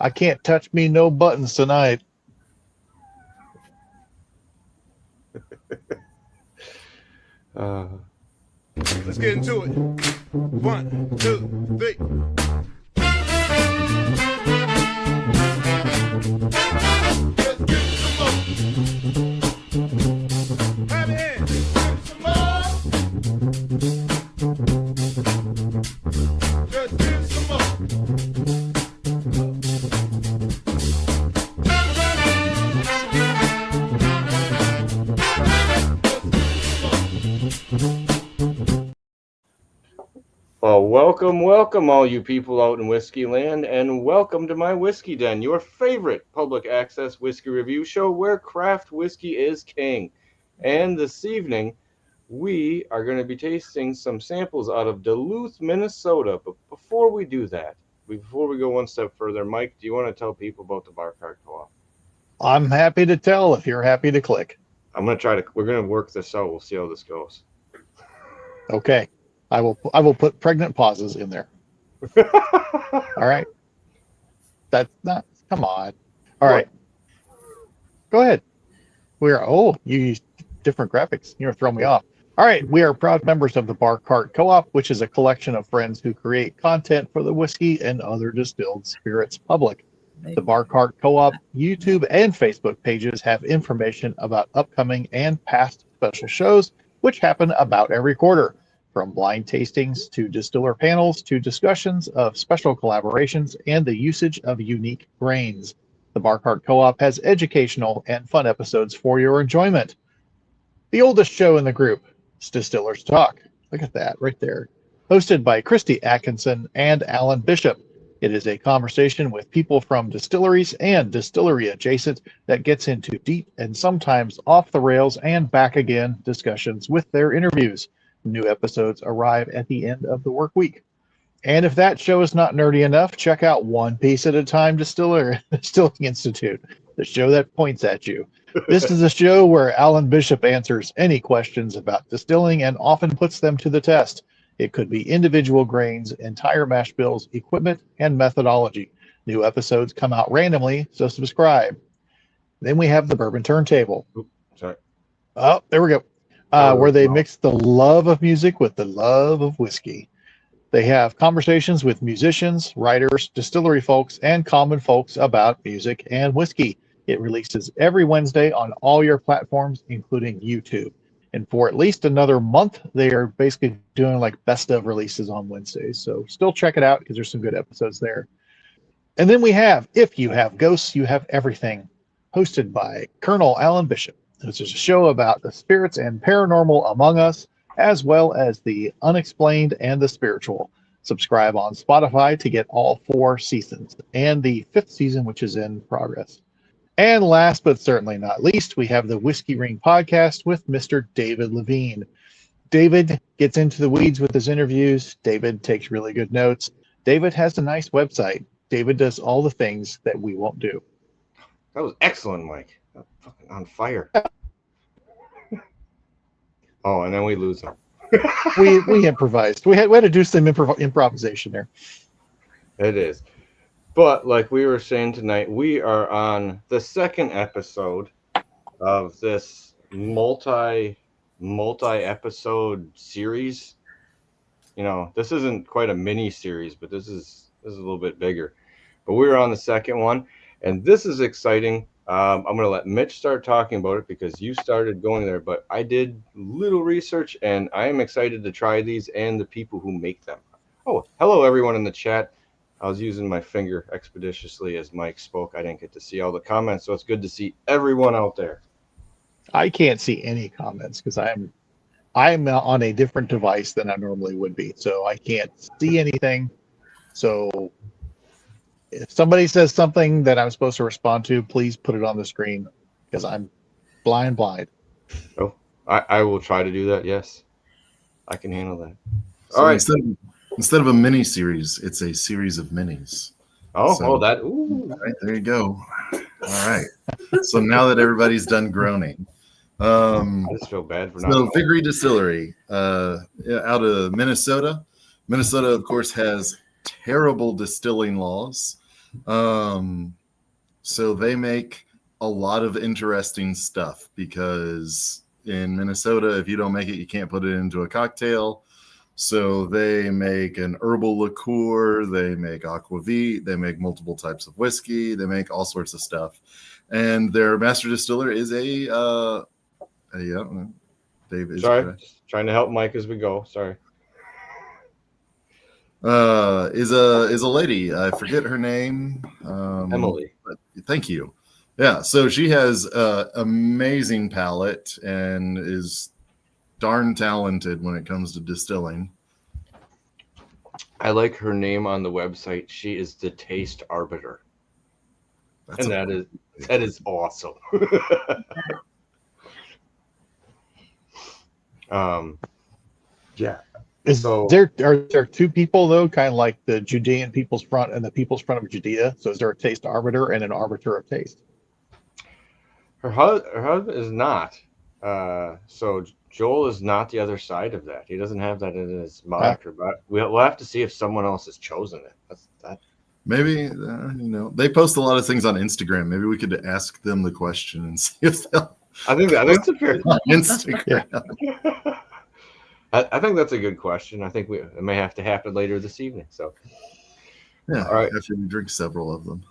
I can't touch me no buttons tonight. Let's get into it. 1, 2, 3. Well, welcome, all you people out in whiskey land, and welcome to My Whiskey Den, your favorite public access whiskey review show where craft whiskey is king. And this evening, we are going to be tasting some samples out of Duluth, Minnesota. But before we do that, before we go one step further, Mike, do you want to tell people about the Bar Cart Co-op? I'm happy to tell if you're happy to click. We're going to work this out. We'll see how this goes. Okay. I will put pregnant pauses in there. All right. That's not, come on. All right. Go ahead. You use different graphics. You're throwing me off. All right. We are proud members of the Bar Cart Co-op, which is a collection of friends who create content for the whiskey and other distilled spirits public. The Bar Cart Co-op YouTube and Facebook pages have information about upcoming and past special shows, which happen about every quarter. From blind tastings to distiller panels to discussions of special collaborations and the usage of unique grains. The Bar Cart Co-op has educational and fun episodes for your enjoyment. The oldest show in the group is Distillers Talk. Look at that right there. Hosted by Christy Atkinson and Alan Bishop. It is a conversation with people from distilleries and distillery adjacent that gets into deep and sometimes off the rails and back again discussions with their interviews. New episodes arrive at the end of the work week. And if that show is not nerdy enough, check out One Piece at a Time Distilling Institute, the show that points at you. This is a show where Alan Bishop answers any questions about distilling and often puts them to the test. It could be individual grains, entire mash bills, equipment, and methodology. New episodes come out randomly, so subscribe. Then we have the Bourbon Turntable. Sorry. Oh, there we go. Where they mix the love of music with the love of whiskey. They have conversations with musicians, writers, distillery folks, and common folks about music and whiskey. It releases every Wednesday on all your platforms, including YouTube. And for at least another month, they are basically doing like best of releases on Wednesdays. So still check it out because there's some good episodes there. And then we have If You Have Ghosts, You Have Everything, hosted by Colonel Alan Bishop. This is a show about the spirits and paranormal among us, as well as the unexplained and the spiritual. Subscribe on Spotify to get all 4 seasons and the 5th season, which is in progress. And last but certainly not least, we have the Whiskey Ring podcast with Mr. David Levine. David gets into the weeds with his interviews. David takes really good notes. David has a nice website. David does all the things that we won't do. That was excellent, Mike. Fucking on fire. Oh, and then we lose them. we improvised. We had to do some improvisation there. It is. But like we were saying tonight, we are on the 2nd episode of this multi-episode series. You know, this isn't quite a mini series, but this is a little bit bigger. But we're on the 2nd one, and this is exciting. I'm going to let Mitch start talking about it because you started going there, but I did little research and I am excited to try these and the people who make them. Oh, hello everyone in the chat. I was using my finger expeditiously as Mike spoke. I didn't get to see all the comments, so it's good to see everyone out there. I can't see any comments because I'm on a different device than I normally would be, so I can't see anything. So if somebody says something that I'm supposed to respond to, please put it on the screen because I'm blind. Oh, I will try to do that. Yes, I can handle that. So all right. Instead of a mini series, it's a series of minis. That. Ooh. All right, there you go. All right. So now that everybody's done groaning, I just feel bad for not. So Vikre Distillery, out of Minnesota. Minnesota, of course, has terrible distilling laws. So they make a lot of interesting stuff because in Minnesota, if you don't make it, you can't put it into a cocktail. So they make an herbal liqueur, they make aquavit, they make multiple types of whiskey, they make all sorts of stuff. And their master distiller is yeah, Dave is Sorry, correct. just trying to help Mike as we go. Sorry. Is a lady. I forget her name. Emily. But thank you. Yeah, so she has amazing palate and is darn talented when it comes to distilling. I like her name on the website. She is the taste arbiter. That's And that is awesome. Yeah. Are there two people though, kind of like the Judean People's Front and the People's Front of Judea? So is there a taste arbiter and an arbiter of taste? Her husband is not. So Joel is not the other side of that. He doesn't have that in his moniker. But we'll have to see if someone else has chosen it. That. Maybe they post a lot of things on Instagram. Maybe we could ask them the question and see if they'll. I think that's a fair on Instagram. Yeah. I think that's a good question. I think it may have to happen later this evening. So, yeah, all right. After we drink several of them.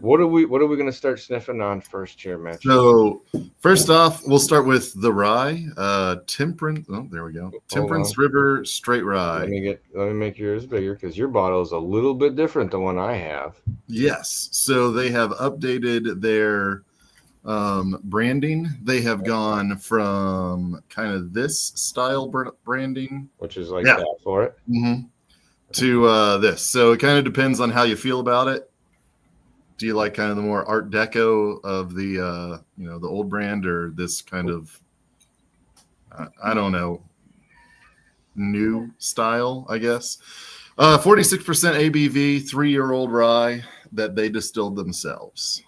What are we going to start sniffing on first here, Mitch? So first off, we'll start with the rye, Temperance. Oh, there we go. Temperance River Straight Rye. Let me make yours bigger because your bottle is a little bit different than one I have. Yes. So they have updated their branding. They have gone from kind of this style branding, which is like that for it, to this. So it kind of depends on how you feel about it. Do you like kind of the more Art Deco of the the old brand, or this kind of I don't know, new style, I guess? 46% ABV, 3-year-old rye that they distilled themselves.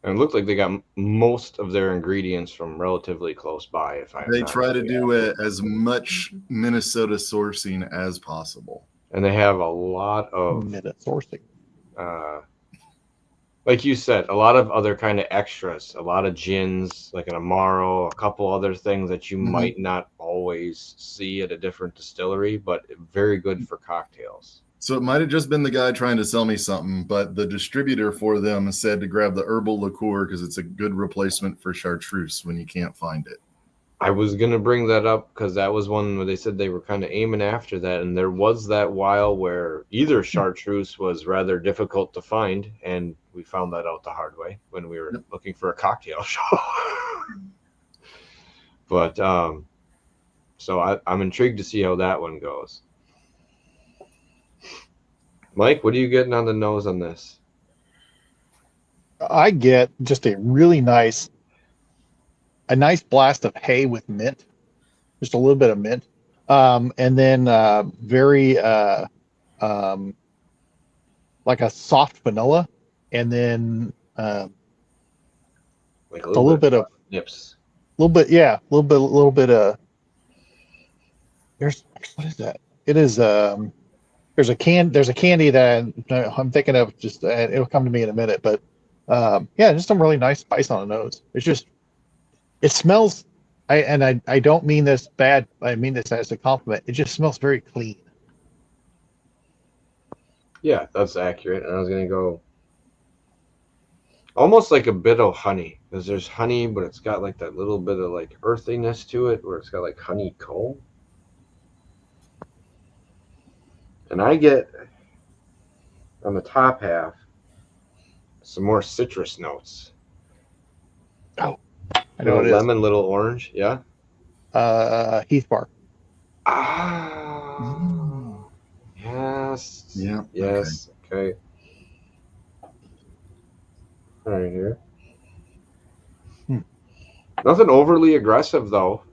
And it looked like they got most of their ingredients from relatively close by. They try to do it as much Minnesota sourcing as possible, and they have a lot of Minnesota sourcing. Like you said, a lot of other kind of extras, a lot of gins, like an Amaro, a couple other things that you might not always see at a different distillery, but very good for cocktails. So it might have just been the guy trying to sell me something, but the distributor for them said to grab the herbal liqueur because it's a good replacement for chartreuse when you can't find it. I was going to bring that up because that was one where they said they were kind of aiming after that. And there was that while where either chartreuse was rather difficult to find. And we found that out the hard way when we were looking for a cocktail show. But so I'm intrigued to see how that one goes. Mike, what are you getting on the nose on this? I get just a really nice blast of hay with mint, just a little bit of mint, and then very like a soft vanilla, and then like a little bit of nips, a little bit of. There's what is that? It is there's a candy that I'm thinking of. Just it'll come to me in a minute, but just some really nice spice on the nose. It smells, I don't mean this bad. I mean this as a compliment. It just smells very clean. Yeah, that's accurate. And I was going to go almost like a bit of honey, because there's honey, but it's got like that little bit of like earthiness to it where it's got like honeycomb. And I get on the top half some more citrus notes. Oh. I know little lemon, little orange, yeah. Heath bar. Yes. Yeah. Yes. Okay. All right here. Nothing overly aggressive though.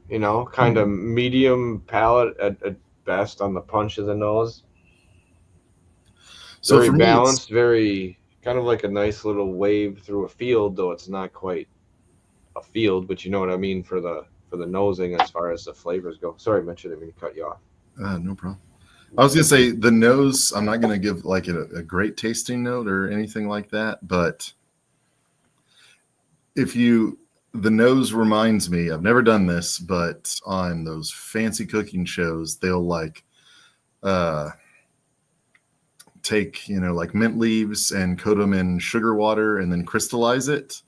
Kind of medium palate at best on the punch of the nose. So very balanced, very kind of like a nice little wave through a field, though it's not quite a field, but you know what I mean for the nosing as far as the flavors go. Sorry, Mitch, I didn't mean to cut you off. No problem. I was gonna say the nose. I'm not gonna give like a great tasting note or anything like that, but the nose reminds me. I've never done this, but on those fancy cooking shows, they'll like take like mint leaves and coat them in sugar water and then crystallize it,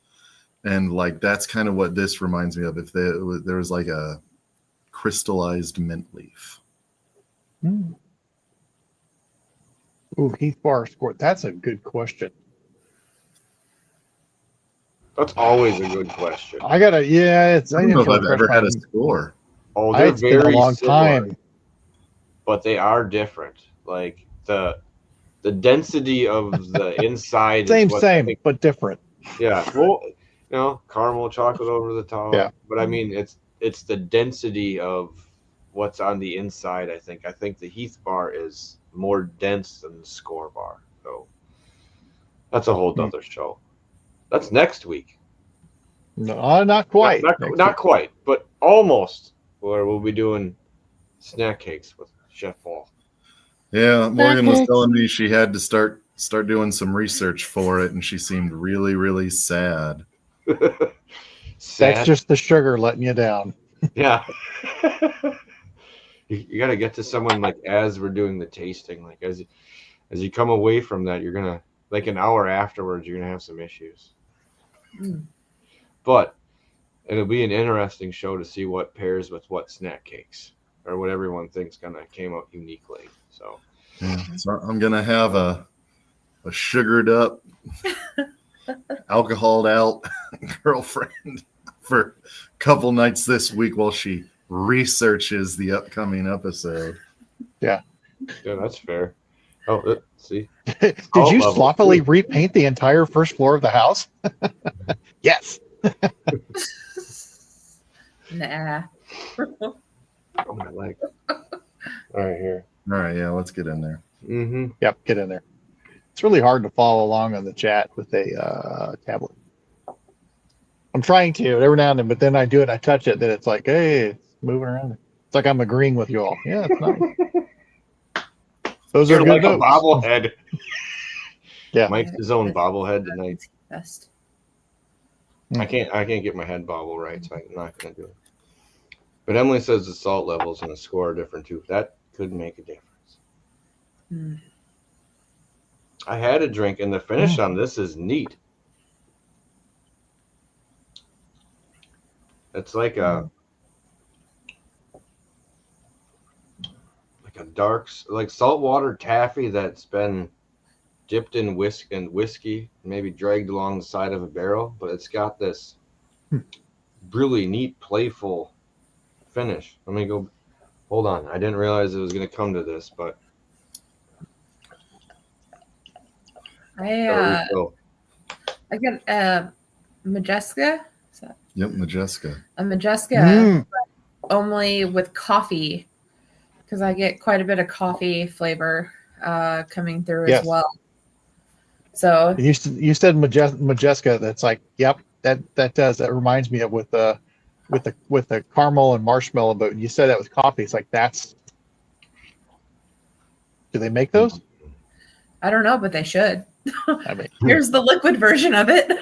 and like that's kind of what this reminds me of. If there was like a crystallized mint leaf. Mm. Ooh, Heath Bar score. That's a good question. That's always a good question. I gotta, yeah, I don't know if I've ever had a score. Oh, they're It's been a very long similar, time. but they are different. Like the density of the inside Same, is what I think, but different. yeah. Well, caramel chocolate over the top. Yeah. But I mean, it's the density of what's on the inside. I think the Heath Bar is more dense than the Score Bar. So that's a whole other show. That's next week. No, not quite. Not quite, but almost. Where we'll be doing snack cakes with Chef Paul. Yeah, Morgan was telling me she had to start doing some research for it, and she seemed really, really sad. That's just the sugar letting you down. Yeah. You got to get to someone like as we're doing the tasting, like as you come away from that, you're gonna like an hour afterwards, you're gonna have some issues. But it'll be an interesting show to see what pairs with what snack cakes or what everyone thinks gonna came out uniquely. So, yeah, so I'm gonna have a sugared up, alcoholed out girlfriend for a couple nights this week while she researches the upcoming episode. Yeah, that's fair. Oh, let's see. Did you sloppily repaint the entire first floor of the house? Yes. Nah. Oh, my leg. All right, here. All right, yeah, let's get in there. Mm-hmm. Yep, get in there. It's really hard to follow along on the chat with a tablet. I'm trying to every now and then, but then I do it, I touch it, then it's like, hey, it's moving around. It's like I'm agreeing with you all. Yeah, it's nice. Those You're are good like notes. a bobblehead. Yeah, Mike's his own bobblehead tonight. Best. I can't get my head bobble right, so I'm not gonna do it. But Emily says the salt levels and the score are different too. That could make a difference. I had a drink, and the finish on this is neat. It's like a dark, like saltwater taffy that's been dipped in whiskey, maybe dragged along the side of a barrel, but it's got this really neat, playful finish. Let me go. Hold on. I didn't realize it was going to come to this, but I got a Majeska. Yep, Majeska. A Majeska, but only with coffee, because I get quite a bit of coffee flavor coming through as well. So you said Majeska. That's like, yep, that does. That reminds me of with the caramel and marshmallow. But you said that with coffee. It's like that's. Do they make those? I don't know, but they should. I mean, here's the liquid version of it.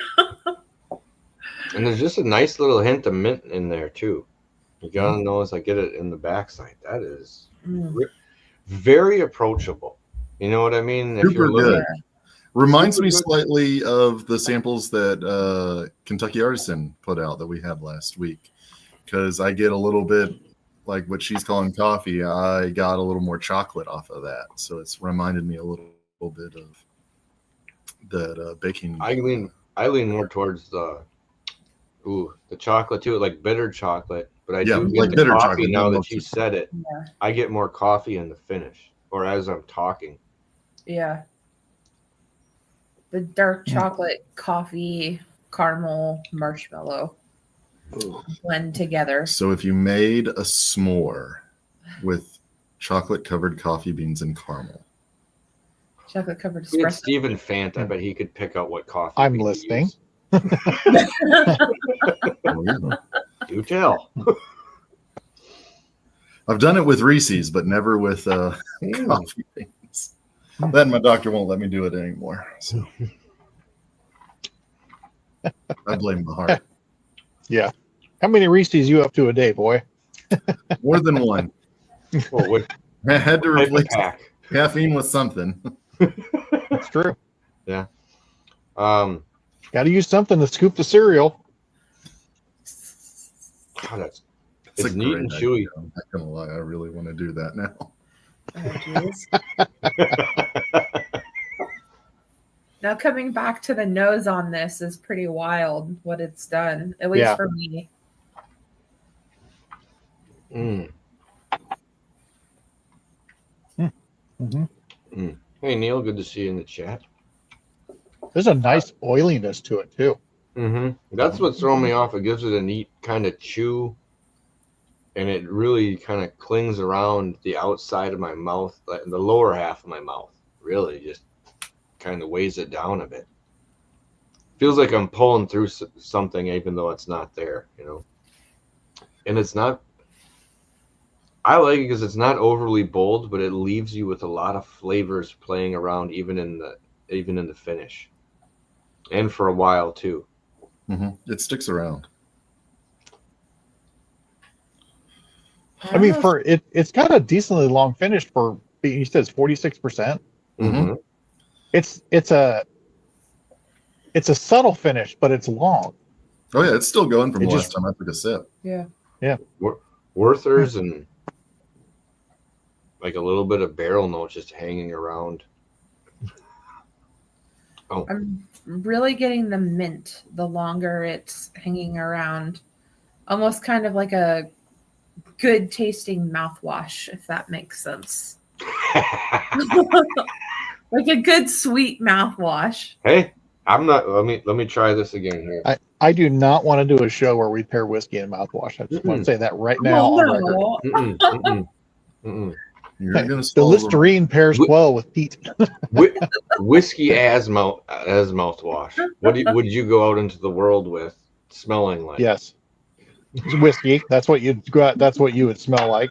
And there's just a nice little hint of mint in there too. You gotta notice I get it in the backside. That is very approachable. You know what I mean? Super good. Reminds me slightly of the samples that Kentucky Artisan put out that we had last week, because I get a little bit like what she's calling coffee. I got a little more chocolate off of that, so it's reminded me a little bit of that baking. I lean more towards the chocolate too, like bitter chocolate. But I do get like the bitter coffee chocolate, now that you said it. Yeah. I get more coffee in the finish, or as I'm talking. Yeah. The dark chocolate, coffee, caramel, marshmallow blend together. So if you made a s'more with chocolate-covered coffee beans and caramel. Chocolate-covered espresso. Stephen Fant, I bet he could pick out what coffee. I'm listening. Do tell. I've done it with Reese's, but never with coffee beans. Then my doctor won't let me do it anymore. So I blame the heart. Yeah. How many Reese's you up to a day, boy? More than one. Well, I had to replace pack. caffeine with something. That's true. Yeah. Got to use something to scoop the cereal. God, It's it's a neat great and idea. chewy. I'm not gonna lie, I really want to do that now. Oh, geez. Now coming back to the nose on this is pretty wild what it's done, at least Yeah. for me. Mm. Mm-hmm. Hey, Neil, good to see you in the chat. There's a nice oiliness to it too. That's what's throwing me off. It gives it a neat kind of chew, and it really kind of clings around the outside of my mouth, like the lower half of my mouth. Really just kind of weighs it down a bit. Feels like I'm pulling through something even though it's not there, you know. And it's not, I like it because it's not overly bold, but it leaves you with a lot of flavors playing around even in the finish. And for a while too. It sticks around. I mean, for it's got a decently long finish for. You said it's 46%. It's a subtle finish, but it's long. Oh yeah, it's still going from It the just- last time I took a sip. Yeah. Werther's and like a little bit of barrel notes just hanging around. Oh, I'm really getting the mint the longer it's hanging around. Almost kind of like a good tasting mouthwash, if that makes sense. Like a good sweet mouthwash. hey, I'm not. Let me try this again here. I do not want to do a show where we pair whiskey and mouthwash. I just want to say that right now on record. You're Hey, gonna the swallow Listerine pairs well with peat. Whiskey as mouthwash. What would you go out into the world with, smelling like? Yes, it's whiskey. That's what you'd go out. That's what you would smell like.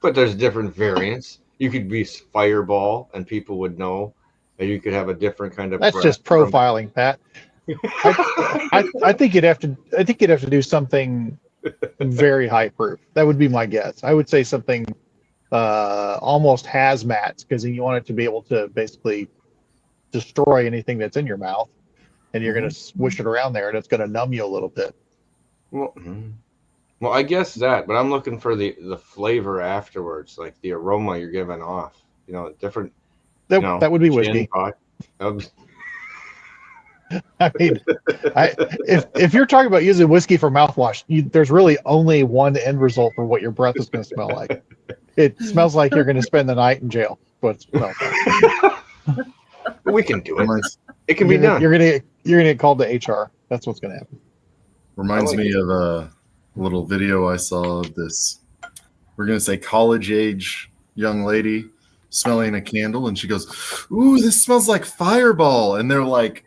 But there's different variants. You could be Fireball, and people would know. And you could have a different kind of. That's breath just from- profiling, Pat. I think you'd have to. I think you'd have to do something very high proof. That would be my guess. I would say something almost hazmat, because you want it to be able to basically destroy anything that's in your mouth, and you're going to swish it around there, and it's going to numb you a little bit. Well, I guess that, but I'm looking for the flavor afterwards, like the aroma you're giving off. You know, different. That would be whiskey. I mean, if you're talking about using whiskey for mouthwash, there's really only one end result for what your breath is going to smell like. It smells like you're going to spend the night in jail. But it smells like. We can do it. Reminds, It can be done. You're gonna get called to HR. That's what's going to happen. reminds me of a little video I saw of this. We're gonna say college age young lady smelling a candle, and she goes, "Ooh, this smells like Fireball," and they're like,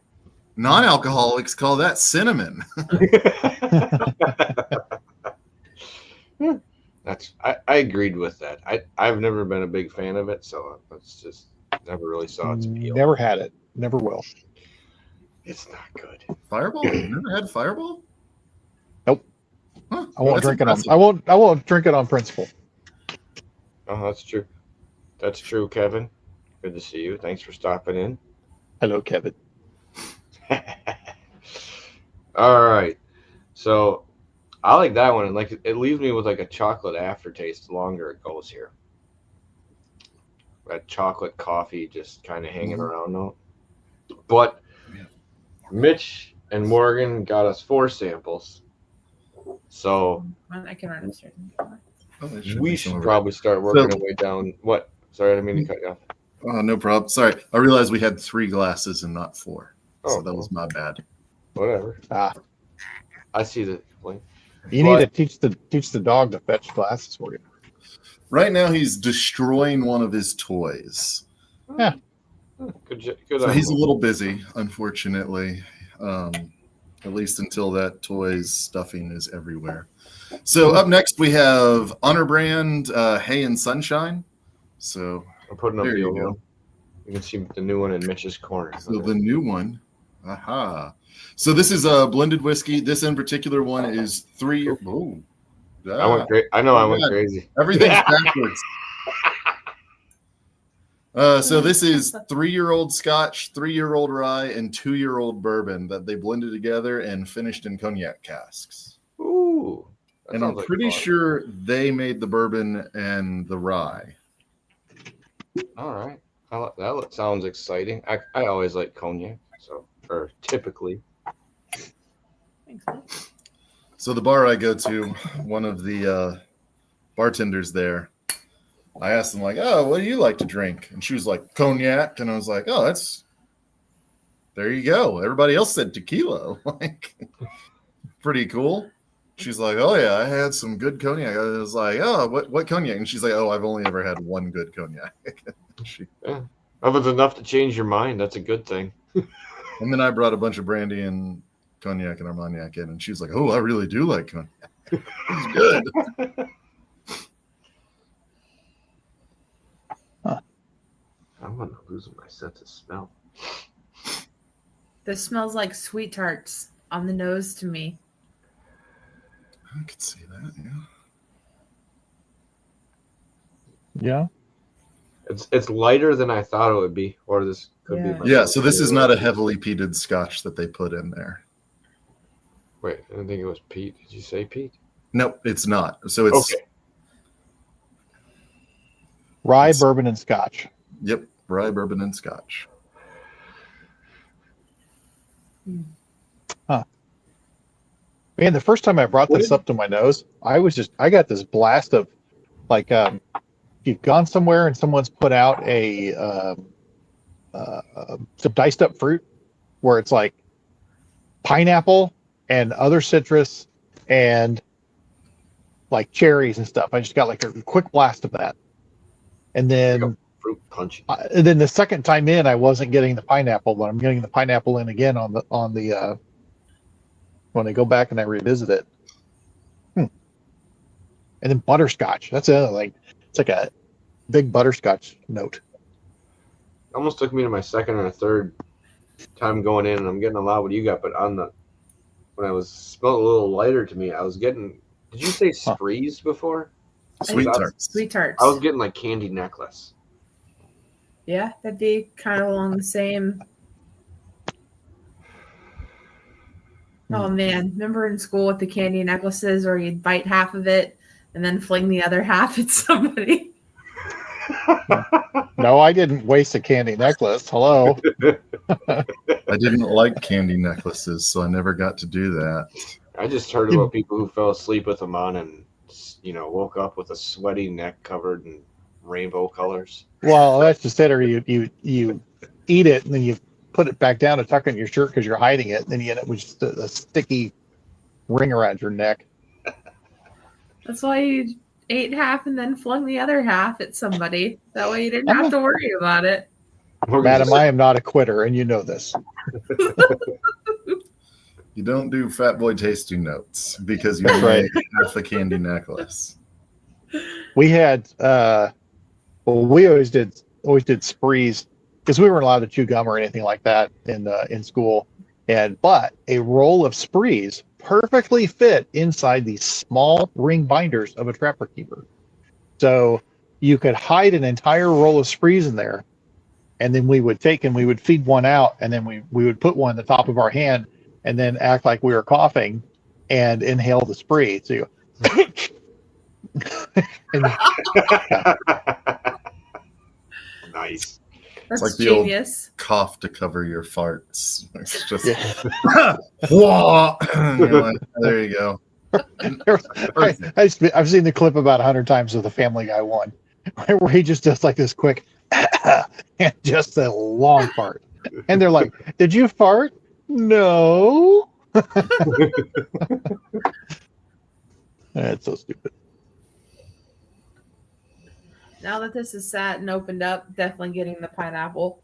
non-alcoholics call that cinnamon. I agreed with that. I've never been a big fan of it, so it's just never really saw its appeal. Never had it. Never will. It's not good. Fireball? You've never had Fireball? Nope. Huh. I won't That's drink impressive. it on. I won't drink it on principle. Oh, that's true. That's true, Kevin. Good to see you. Thanks for stopping in. Hello, Kevin. All right. So I like that one. Like it leaves me with like a chocolate aftertaste the longer it goes here. That chocolate coffee just kind of hanging around though. But Mitch and Morgan got us 4 samples. So I can run upstairs. Oh, there should we be should some over- probably start working our way down. What? Sorry, I didn't mean to cut you off. Oh, no problem. Sorry. I realized we had 3 glasses and not 4. Oh, So that was my bad. whatever. I see the point. You need to teach the dog to fetch glasses for you. Right now, he's destroying one of his toys. Good. So he's a little busy, unfortunately. at least until that toys stuffing is everywhere. So up next we have Honor Brand Hay and Sunshine. So I'm putting up there the you old go. one. You can see the new one in Mitch's corner. So the new one, aha. So this is a blended whiskey. This in particular one is 3 year. Oh, I went crazy. I know I went crazy. Everything's backwards. So this is 3-year-old Scotch, 3-year-old rye, and 2-year-old bourbon that they blended together and finished in cognac casks. Ooh. And I'm pretty sure they made the bourbon and the rye. All right. That sounds exciting. I always like cognac, or typically. Thanks. So the bar I go to, one of the bartenders there, I asked them like, "Oh, what do you like to drink?" And she was like, "Cognac." And I was like, "Oh, there you go. Everybody else said tequila." Like, pretty cool. She's like, "Oh yeah, I had some good cognac." I was like, "Oh, what cognac?" And she's like, "Oh, I've only ever had one good cognac." Yeah. If it's enough to change your mind, that's a good thing. And then I brought a bunch of brandy and cognac and Armagnac in, and she was like, "Oh, I really do like cognac. It's good." I'm gonna lose my sense of smell. This smells like sweet tarts on the nose to me. I could see that, yeah. Yeah. It's lighter than I thought it would be, or this could be. Yeah, so this is not a heavily peated Scotch that they put in there. Wait, I didn't think it was peat. Did you say peat? Nope, it's not. So it's okay. Rye, bourbon, and Scotch. Yep, rye, bourbon, and Scotch. Huh. Man, the first time I brought this up to my nose, I got this blast of like, you've gone somewhere and someone's put out some diced up fruit where it's like pineapple and other citrus and like cherries and stuff. I just got like a quick blast of that. And then fruit punch. And then the second time in, I wasn't getting the pineapple, but I'm getting the pineapple in again on the when I go back and I revisit it. And then butterscotch. That's it's like a big butterscotch note. Almost took me to my second or third time going in, and I'm getting a lot what you got, but when I was smelled a little lighter to me, I was getting. Did you say sprees before? Sweet tarts. Sweet tarts. I was getting like candy necklace. Yeah, that'd be kind of along the same. Oh man, remember in school with the candy necklaces where you'd bite half of it and then fling the other half at somebody? No, I didn't waste a candy necklace. Hello. I didn't like candy necklaces, so I never got to do that. I just heard about people who fell asleep with them on and woke up with a sweaty neck covered in rainbow colors. Well, that's just it. Or you eat it and then you put it back down to tuck it in your shirt because you're hiding it, and then you end up with just a sticky ring around your neck. That's why you ate half and then flung the other half at somebody. That way you didn't have to worry about it. Madam, I am not a quitter, and you know this. You don't do fat boy tasting notes because you right. half a candy necklace. We had we always did sprees because we weren't allowed to chew gum or anything like that in school. But a roll of sprees perfectly fit inside these small ring binders of a trapper keeper. So you could hide an entire roll of sprees in there, and then we would feed one out, and then we would put one on the top of our hand and then act like we were coughing and inhale the spree. So you Nice. That's like the genius. Old cough to cover your farts. It's just there you go. I've seen the clip about 100 times with the Family Guy one, where he just does like this quick and just a long fart, and they're like, "Did you fart?" No. That's so stupid. Now that this is sat and opened up, definitely getting the pineapple.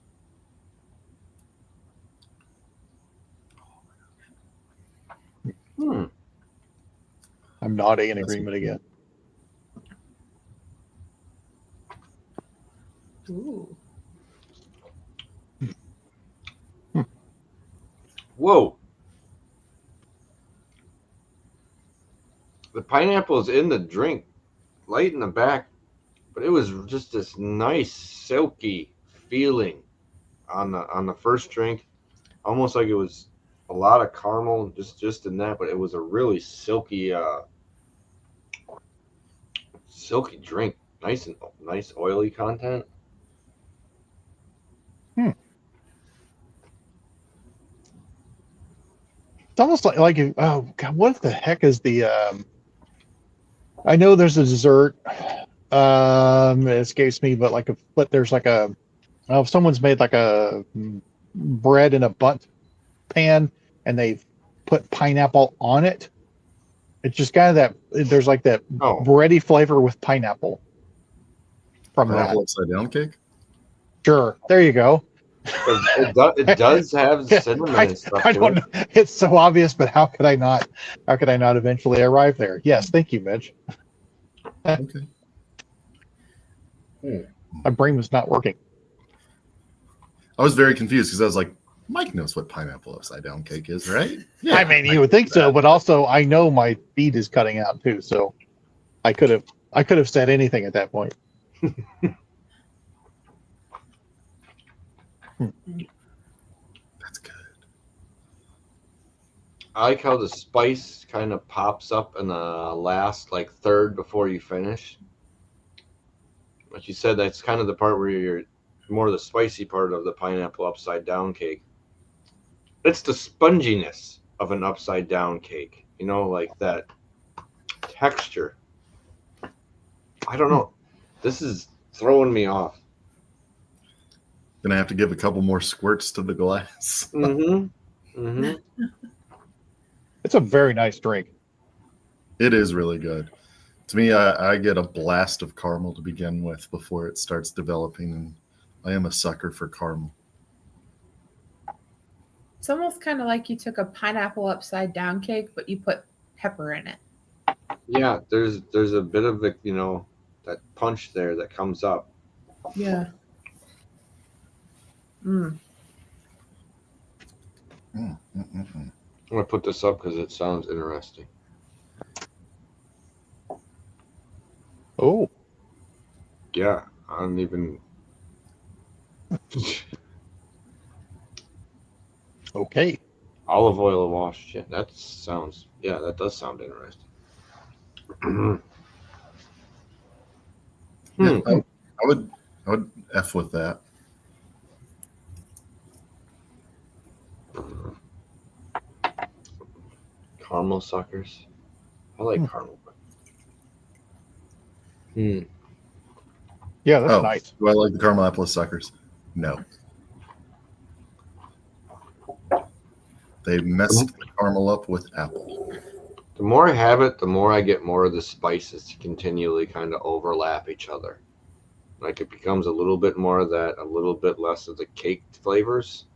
I'm nodding in That's agreement again. Ooh. Whoa. The pineapple is in the drink, light in the back, but it was just this nice silky feeling on the first drink, almost like it was a lot of caramel just in that, but it was a really silky drink, nice oily content. It's almost like oh God, what the heck is the I know there's a dessert. It escapes me, but there's like a if someone's made like a bread in a bunt pan and they've put pineapple on it. It's just kind of that there's like that bready flavor with pineapple from Pineapple upside down cake? Sure. There you go. It does have cinnamon and stuff. I don't know. It's so obvious, but how could I not eventually arrive there? Yes, thank you, Mitch. Okay. My brain was not working. I was very confused because I was like, Mike knows what pineapple upside down cake is, right? Yeah, I mean, you would think so, but also I know my feed is cutting out too, so I could have said anything at that point. That's good. I like how the spice kind of pops up in the last like third before you finish. Like you said, that's kind of the part where you're more the spicy part of the pineapple upside down cake. It's the sponginess of an upside down cake, you know, like that texture. I don't know. This is throwing me off. Gonna have to give a couple more squirts to the glass. It's a very nice drink. It is really good. To me, I get a blast of caramel to begin with before it starts developing, and I am a sucker for caramel. It's almost kind of like you took a pineapple upside down cake, but you put pepper in it. Yeah, there's a bit of the, you know, that punch there that comes up. Yeah. I'm gonna put this up because it sounds interesting. Oh, Yeah, I don't even. okay. Olive oil wash. Yeah, that does sound interesting. Yeah, I would F with that. Caramel suckers. I like caramel. Yeah, that's nice. Do I like the caramel apple suckers? No. They messed the caramel up with apple. The more I have it, the more I get more of the spices to continually kind of overlap each other. Like it becomes a little bit more of that, a little bit less of the cake flavors,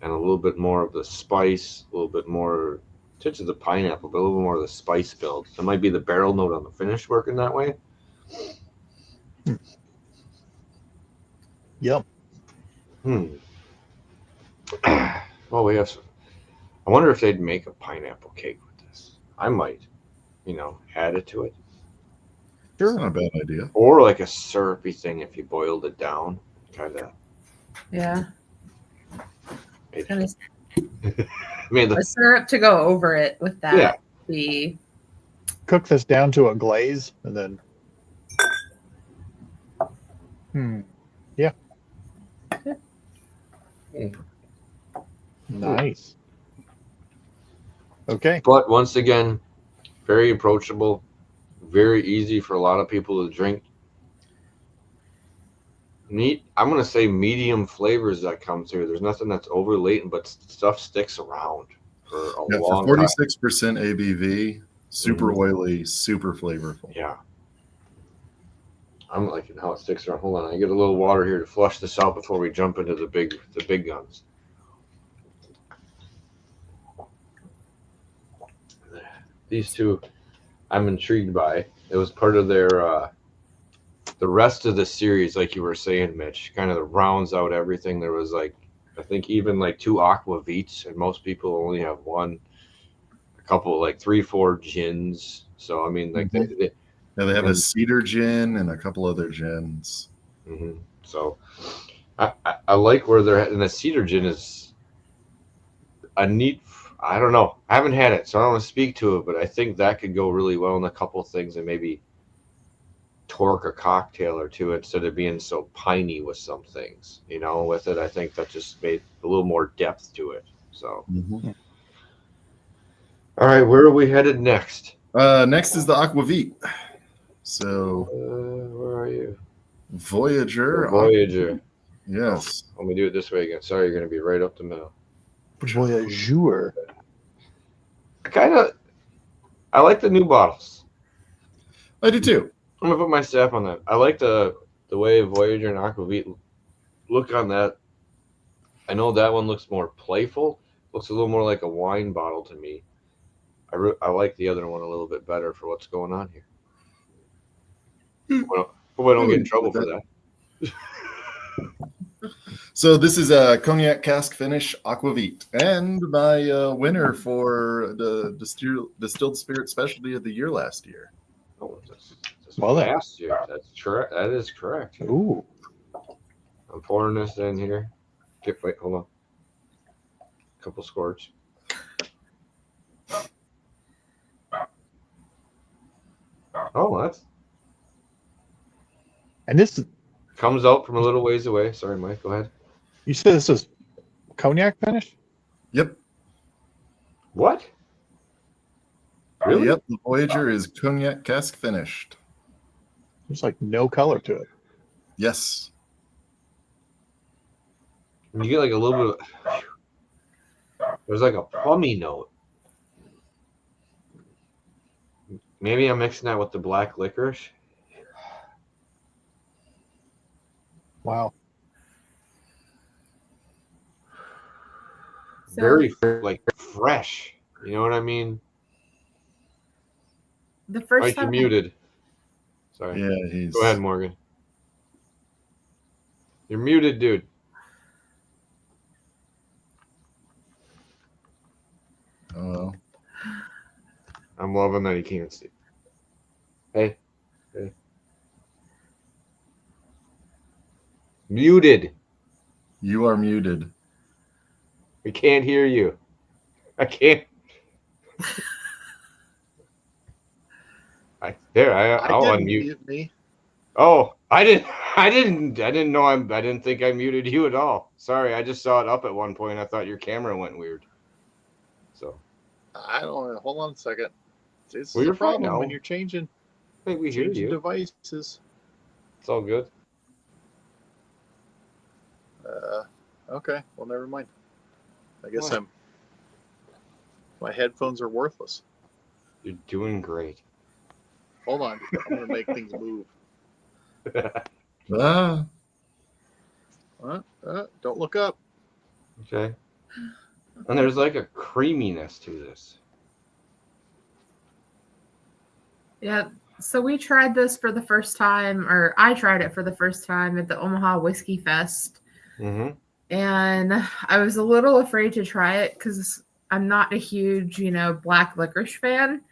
and a little bit more of the spice, a little bit more touch of the pineapple, but a little more of the spice build. So it might be the barrel note on the finish working that way. Yep. Well, we have some. I wonder if they'd make a pineapple cake with this. I might, add it to it. Sure. Not a bad idea. Or like a syrupy thing if you boiled it down. Kind of. Yeah. I mean, a syrup to go over it with that. Yeah. Cook this down to a glaze and then. Yeah. Nice. Okay. But once again, very approachable, very easy for a lot of people to drink. I'm going to say medium flavors that come through. There's nothing that's over latent, but stuff sticks around for a long for 46% time. ABV, super oily, super flavorful. Yeah. I'm liking how it sticks around. Hold on, I get a little water here to flush this out before we jump into the big guns. These two I'm intrigued by. It was part of their the rest of the series, like you were saying, Mitch, kind of rounds out everything. There was like, I think even like 2 aquavits, and most people only have one. A couple, like 3, 4 gins. So I mean, like Mhm. Yeah, they have a cedar gin and a couple other gins. Mm-hmm. So I like where they're at, and the cedar gin is a neat. I don't know. I haven't had it, so I don't want to speak to it, but I think that could go really well in a couple of things, and maybe torque a cocktail or two instead of being so piney with some things. You know, with it, I think that just made a little more depth to it. So, Mhm. all right, where are we headed next? Next is the Aquavit. So, Where are you? Voyageur. Voyageur. Yes. Let me do it this way again. Sorry, you're going to be right up the middle. Voyageur. I like the new bottles. I do too. I'm gonna put my stamp on that. I like the way Voyageur and Aquavit look on that. I know that one looks more playful. Looks a little more like a wine bottle to me. I like the other one a little bit better for what's going on here. Hope I don't get in trouble for that. So this is a cognac cask finish Aquavit, and my winner for the distilled spirit specialty of the year last year. Oh, that's Well then. last year. That's correct. That is correct. Ooh. I'm pouring this in here. Wait, hold on. A couple squirts. Oh, that's And this, comes out from a little ways away. Sorry, Mike. Go ahead. you said this was cognac finish? Yep. What? Really? Yep. The Voyageur is cognac cask finished. There's like no color to it. Yes. You get like a little bit of, there's like a plummy note. Maybe I'm mixing that with the black licorice. Wow. So, Very like fresh. You know what I mean? the first Mike, you're time muted. Sorry. Yeah, he's. Go ahead, Morgan. You're muted, dude. Oh well. I'm loving that he can't see. Hey. Muted. You are muted. We can't hear you. I can't. I'll unmute me. Oh, I didn't know I didn't think I muted you at all. Sorry, I just saw it up at one point. I thought your camera went weird. So I don't know. Hold on a second. This Well, is you're a fine problem now. when you're changing I think we hear you. devices. It's all good. Okay. Well, never mind. I guess What? my headphones are worthless. You're doing great. Hold on. I'm going to make things move. Ah. Don't look up. Okay. And there's like a creaminess to this. Yeah. So we tried this for the first time, or I tried it for the first time at the Omaha Whiskey Fest. Mm-hmm. And I was a little afraid to try it because I'm not a huge, black licorice fan.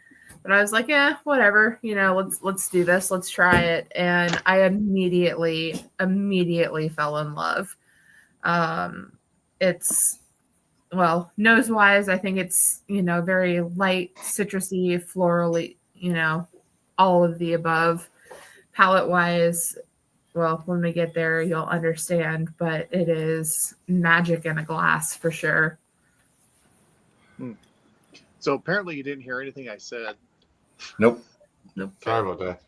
But I was like, yeah, whatever. Let's do this. Let's try it. And I immediately fell in love. It's, well, nose wise, I think it's, very light, citrusy, florally, all of the above. Palate wise, well, when we get there, you'll understand, but it is magic in a glass for sure. So apparently you didn't hear anything I said. Nope. Sorry about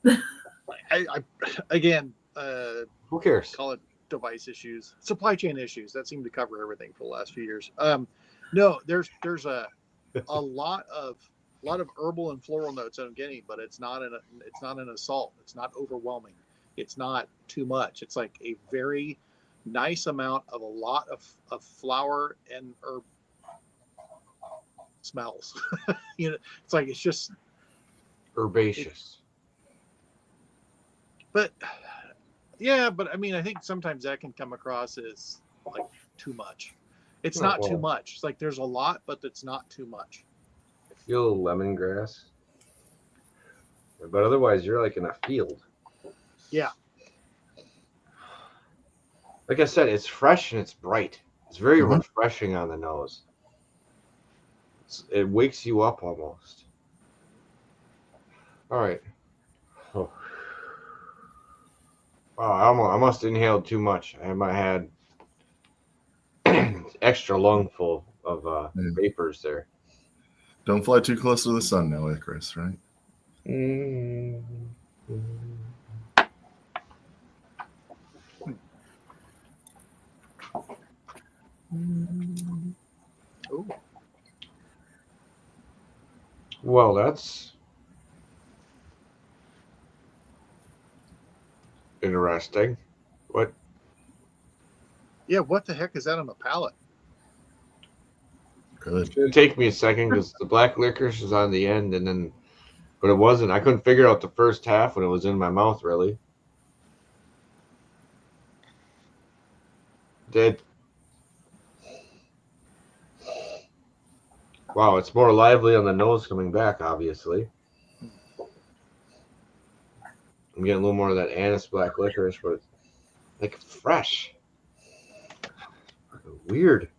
that. I again, Who cares? call it device issues, supply chain issues that seem to cover everything for the last few years. No, there's a lot of herbal and floral notes that I'm getting, but it's not an assault. It's not overwhelming. It's not too much. It's like a very nice amount of a lot of flower and herb smells. It's like it's just herbaceous. But yeah, but I mean, I think sometimes that can come across as like too much. It's Oh, not too well. much. It's like there's a lot, but it's not too much. I feel lemongrass. But otherwise, you're like in a field. Yeah. Like I said, it's fresh and it's bright. It's very Mhm. refreshing on the nose. It wakes you up almost. All right. Oh. Wow, I must have inhaled too much. I had extra lungful of Yeah. vapors there. Don't fly too close to the sun now, Icarus, right? Ooh. Well, that's interesting. What? Yeah. What the heck is that on the palate? Good. It's gonna take me a second because the black licorice is on the end, and then, but it wasn't. I couldn't figure out the first half when it was in my mouth. Really, did. Wow, it's more lively on the nose coming back. Obviously, I'm getting a little more of that anise black licorice, but it's like fresh. Weird.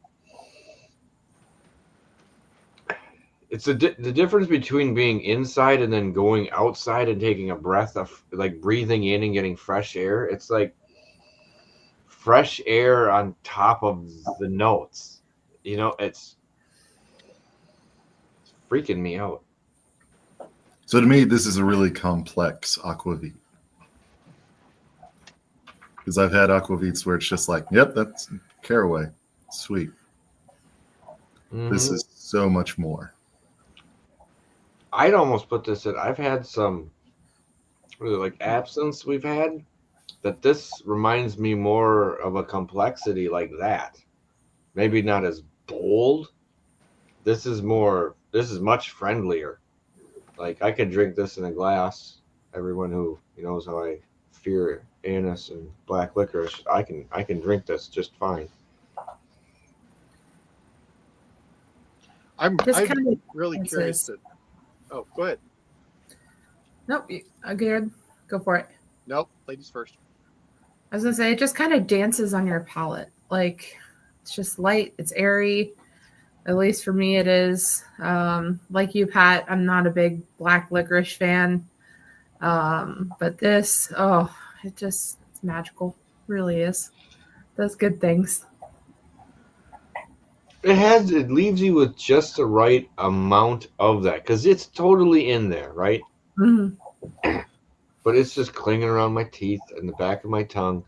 It's the difference between being inside and then going outside and taking a breath of like breathing in and getting fresh air. It's like fresh air on top of the notes. You know, it's freaking me out. So to me, this is a really complex aquavit. Because I've had aquavits where it's just like, yep, that's caraway. Sweet. This Mhm. is so much more. I'd almost put this in. I've had some really like absinthe we've had that this reminds me more of a complexity like that. Maybe not as bold. This is much friendlier. Like I could drink this in a glass. Everyone who knows how I fear anise and black licorice, I can drink this just fine. I'm Just kind of really curious to. Oh, go ahead. Nope. Good. Go for it. Nope, ladies first. I was gonna say it just kind of dances on your palate. Like it's just light. It's airy. At least for me, it is. Like you, Pat, I'm not a big black licorice fan. But this, it's magical. Really is. Does good things. It leaves you with just the right amount of that because it's totally in there, right? Mhm. But it's just clinging around my teeth and the back of my tongue.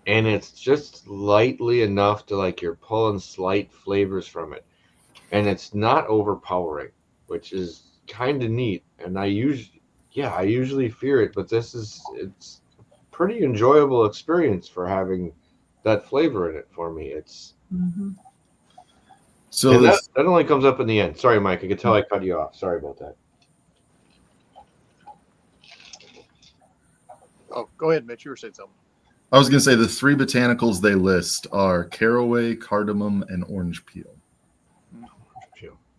And it's just lightly enough to like you're pulling slight flavors from it. And it's not overpowering, which is kind of neat. And I usually fear it, but it's a pretty enjoyable experience for having that flavor in it for me. It's Mhm. So and this, that only comes up in the end. Sorry, Mike, I could tell I cut you off. Sorry about that. Oh, go ahead, Mitch. You were saying something. I was going to say the three botanicals they list are caraway, cardamom, and orange peel.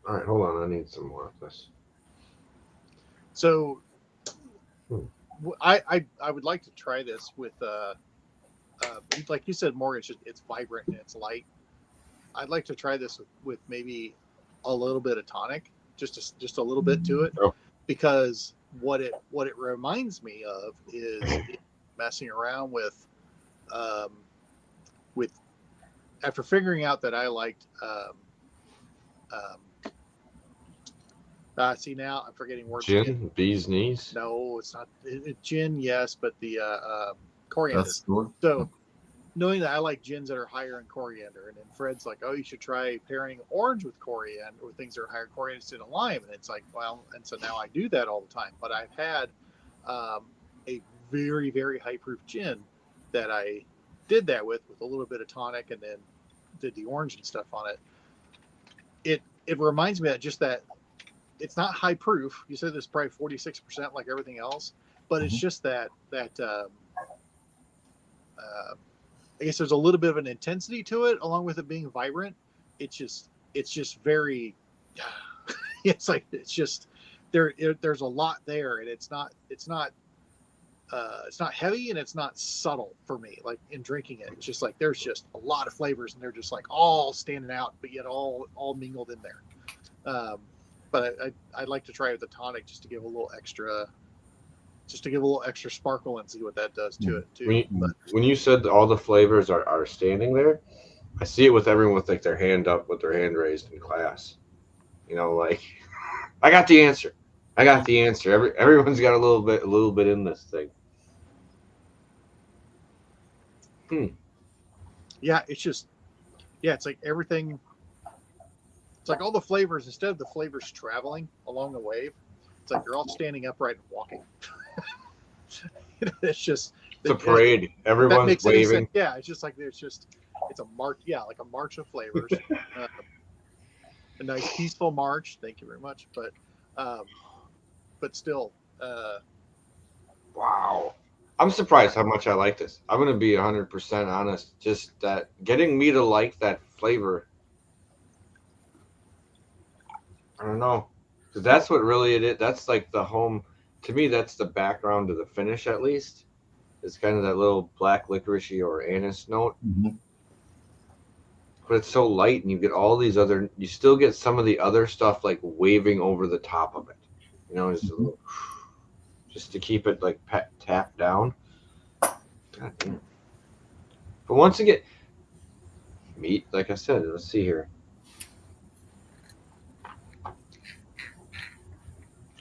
All right, hold on. I need some more of this. So, I would like to try this with like you said, Morgan. It's vibrant and it's light. I'd like to try this with maybe a little bit of tonic, just a little bit to it, Oh. because what it reminds me of is messing around with after figuring out that I liked see now I'm forgetting words. Gin, bee's knees. No, it's not gin. Yes, but the coriander. That's the one. So knowing that I like gins that are higher in coriander, and then Fred's like, "Oh, you should try pairing orange with coriander or things that are higher coriander instead of lime." And it's like, well, and so now I do that all the time. But I've had a very, very high proof gin that I did that with a little bit of tonic, and then did the orange and stuff on it. It reminds me of just that it's not high proof. You said it's probably 46% like everything else, but it's just that I guess there's a little bit of an intensity to it, along with it being vibrant. It's just very. It's like it's just there's a lot there, and it's not heavy and it's not subtle for me. Like in drinking it, it's just like there's just a lot of flavors, and they're just like all standing out, but yet all mingled in there. But I'd like to try it with the tonic just to give a little extra sparkle and see what that does to it too. When you said all the flavors are standing there, I see it with everyone with like their hand up, with their hand raised in class. You know, like I got the answer. Everyone's got a little bit in this thing. Yeah, it's like everything. It's like all the flavors, instead of the flavors traveling along the wave, it's like they're all standing upright and walking. It's a parade. Everyone's waving. Yeah, it's just like it's a march. Yeah, like a march of flavors. A nice peaceful march. Thank you very much. But still. Wow. I'm surprised how much I like this. I'm going to be 100% honest. Just that getting me to like that flavor. I don't know. Because that's what really it is. That's like the home. To me, that's the background to the finish, at least. It's kind of that little black licorice or anise note. Mm-hmm. But it's so light, and you get all these other. You still get some of the other stuff like waving over the top of it. You know, just to keep it like tapped down. God damn. But once again, meat, like I said, let's see here.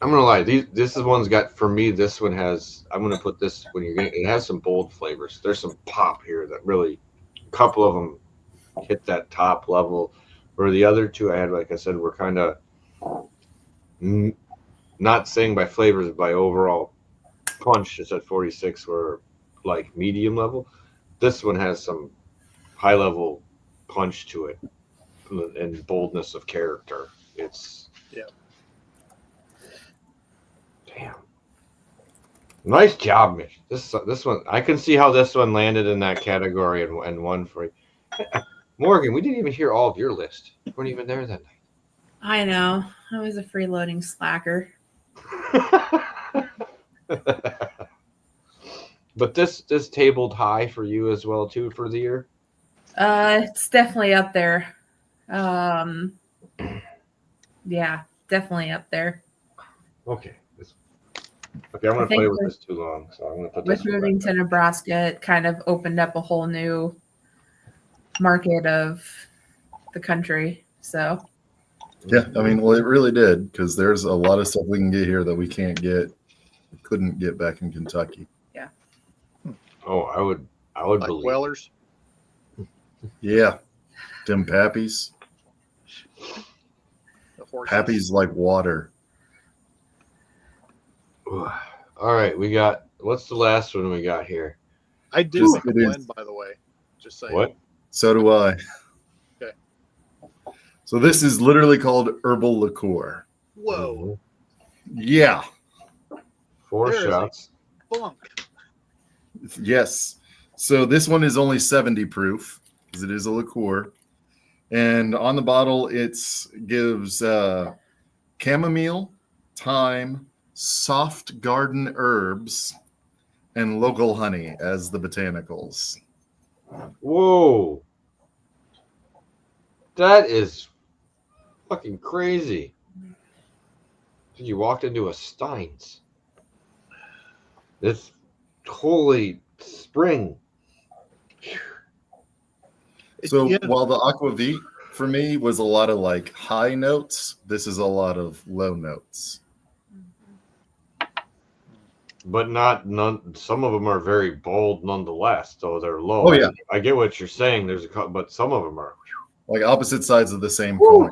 I'm gonna lie. This one's got, for me. This one has. I'm gonna put this when you're getting. It has some bold flavors. There's some pop here that really. A couple of them hit that top level, where the other two I had, like I said, were kind of not saying by flavors, by overall punch. It's at 46, were like medium level. This one has some high level punch to it and boldness of character. It's damn. Nice job, Mitch. This one, I can see how this one landed in that category and won for you. Morgan, we didn't even hear all of your list. You weren't even there that night. I know. I was a freeloading slacker. But this tabled high for you as well too for the year. It's definitely up there. Yeah, definitely up there. Okay. Okay, I'm going to play with this too long, so I'm going to put this. With moving to Nebraska, it kind of opened up a whole new market of the country. So. Yeah, I mean, well, it really did, because there's a lot of stuff we can get here that we couldn't get back in Kentucky. Yeah. Oh, I would like believe. Wellers. Yeah, them Pappies. Pappies like water. All right, we got. What's the last one we got here? I do make a blend, by the way. Just saying. What? So do I. Okay. So this is literally called Herbal Liqueur. Whoa. Yeah. 4 shots. Bunk. Yes. So this one is only 70 proof because it is a liqueur. And on the bottle, it gives chamomile, thyme, soft garden herbs, and local honey as the botanicals. Whoa. That is fucking crazy. You walked into a Stein's. It's holy spring. So while the Aquavit for me was a lot of like high notes, this is a lot of low notes. But none. Some of them are very bold, nonetheless. Though they're low. Oh yeah, I get what you're saying. There's but some of them are like opposite sides of the same coin.